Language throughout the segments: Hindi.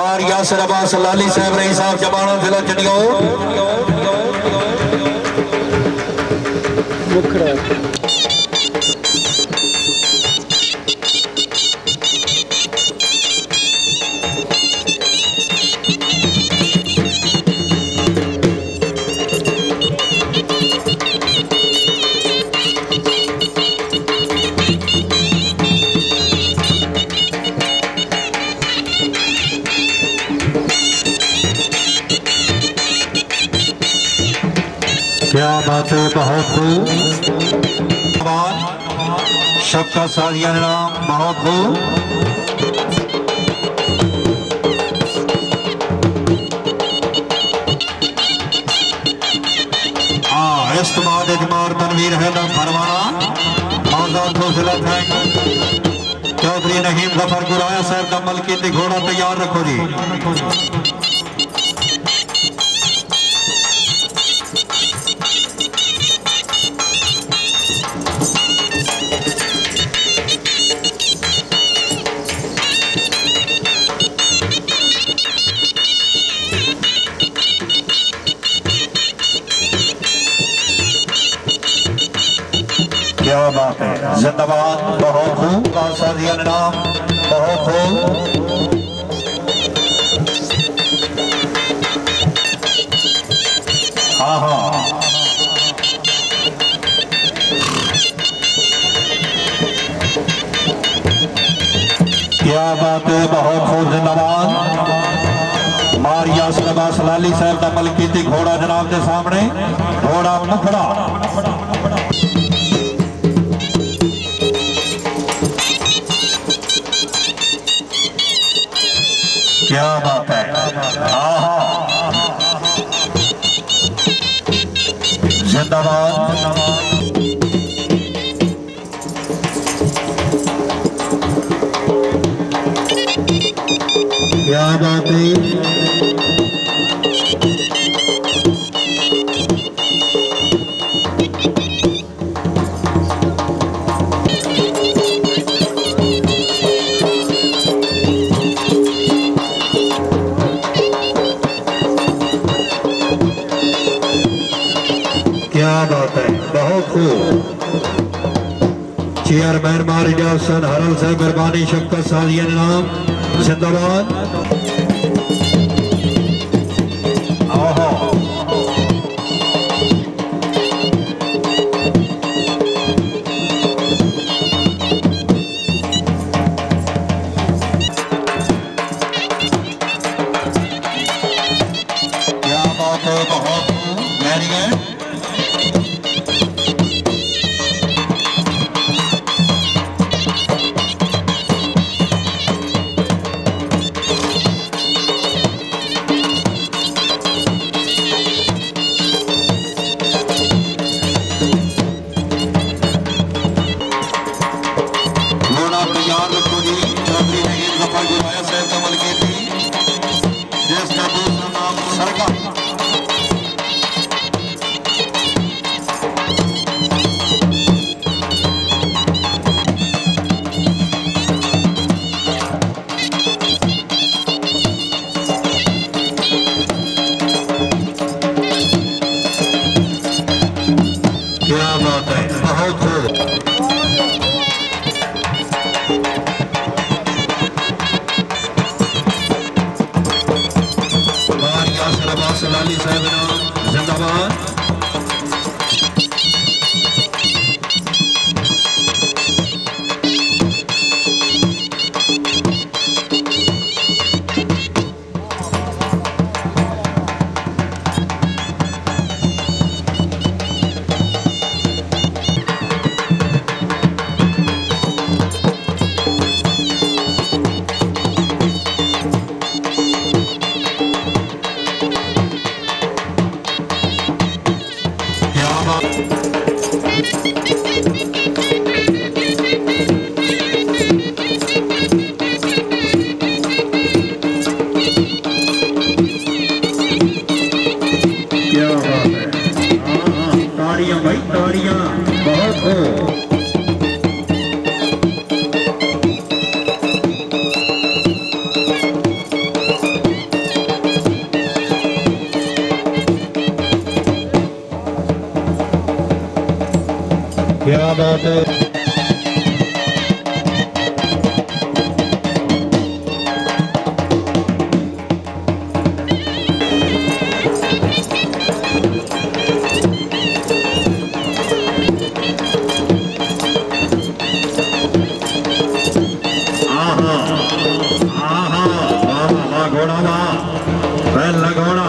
मार यासर अब्बास लाली साहब रही साहब जबाना जिला चंडीगढ़ क्या बात है। बहुत सबका साजिया नाम बहुत इस्तेमाल इजमार तनवीर है ना फरमाना आजाद हौसलत है चौधरी नहीम जफर गुराया साहब का मलकी घोड़ा तैयार रखो जी। क्या बात है। जिंदाबाद बहुत खूब साजिया नाम बहुत खूब। हाँ हाँ क्या बात है। बहुत खूब जिंदाबाद मारिया अब्बास लाली साहब का मलकीती घोड़ा जनाब के सामने घोड़ा मुखड़ा। क्या बात है। जिंदाबाद क्या बात है। क्या बात है। बहुत खूब चेयरमैन मारिजा हसन हरल साहब मेहरबानी शफकत साजिया नाम जिंदाबाद। क्या बात है। बहुत वेरी गुड। तैयार रखो जी। चौधरी नहीम जफर गुराया साहब का मलकीती जिसका दूसरा नाम सरका। क्या बात है। बहुत खूब लाली साहब जिंदाबाद। क्या बात है। घोड़ा पहला घोड़ा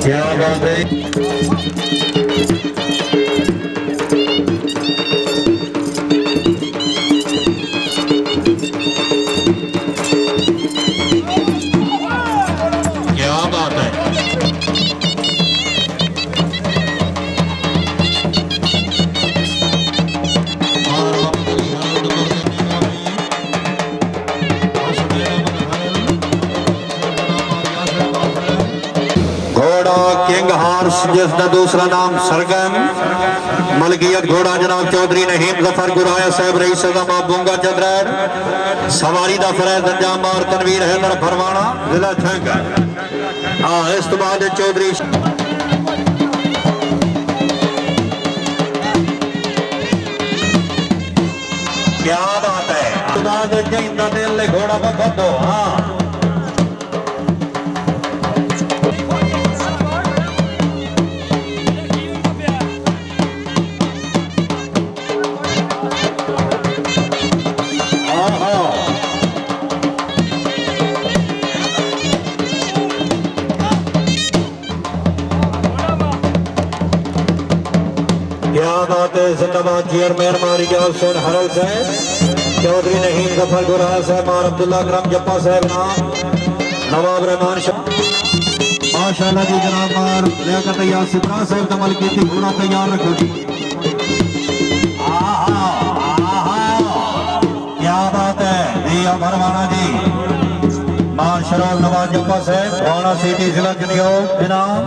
क्या बात है। क्या बात है। किंग हार्स जिसका दूसरा नाम सरगम मलकियत घोड़ा जनाब चौधरी नहीम जफर गुराया साहब रईस बूंगा चंद्रैर सवारी का फरैज अंजाम और तनवीर हैदर फरवाना जिला छंग इस तो बाद चौधरी क्या बात है। घोड़ा का दो हाँ क्या बात है। जिंदाबाद चेयरमैन मारी हुसैन हरल साहब चौधरी नहीम जफर गुराया साहब मार अब्दुल्ला करम जप्पा साहब नाम नवाब रहमान माशाल्लाह जी जनाब मार लियाकत तैयार सिद्रा साहब कमल की घोड़ा तैयार रखो जी। क्या बात है दिया भरवाना जी मार शराब नवाब जप्पा साहब वाणा सिटी जिला जनियोग जनाब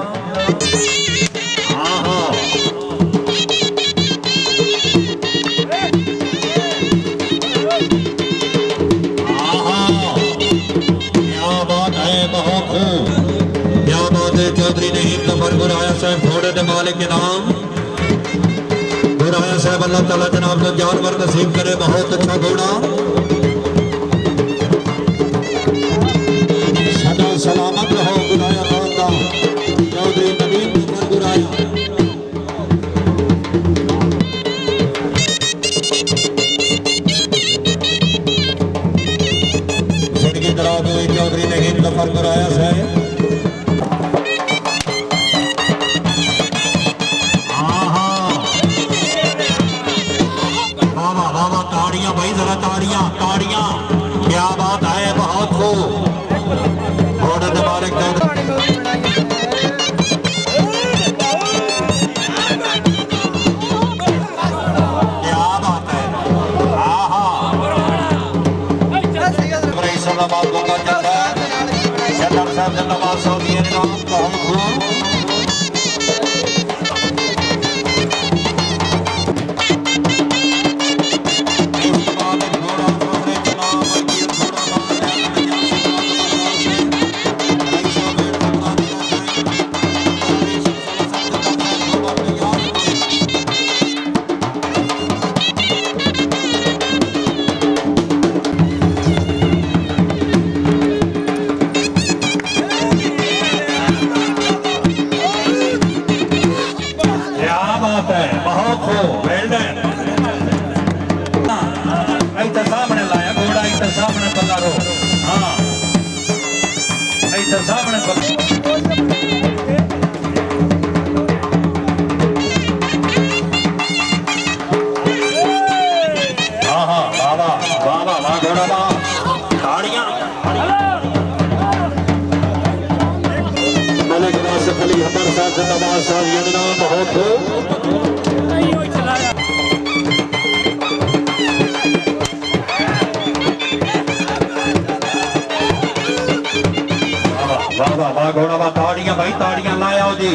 चौधरी नहीम जफर गुराया साहब घोड़े के मालिक के नाम गुराया साहब अल्लाह ताला जनाब को जानवर नसीब करे। बहुत अच्छा घोड़ा सदा सलामत रहो गुराया खानदान चौधरी नहीम जफर गुराया। जिंदगी दराज हुई चौधरी नहीम जफर गुराया साहब भाई जरा ताड़ियां ताड़ियां। क्या बात है। बहुत खूब घोड़े के मालिक क्या बात है। साहब जिंदाबाद सऊदी बहुत खूब सामने लाया घोड़ा इधर सामने पल्लारो। हाँ इधर सामने हाँ हाँ बाबा बाबा वाह घोड़ा वाह ताड़ियां महाराज जिंदाबाद साहब योगदान बहुत हो। वाह वाह वाह घोड़ा वाह ताड़ियां भाई ताड़ियां लाया जी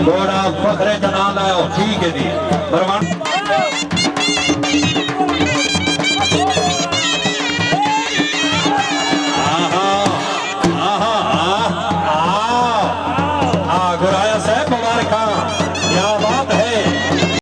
घोड़ा फखरे दा नाम लाया ठीक है जी।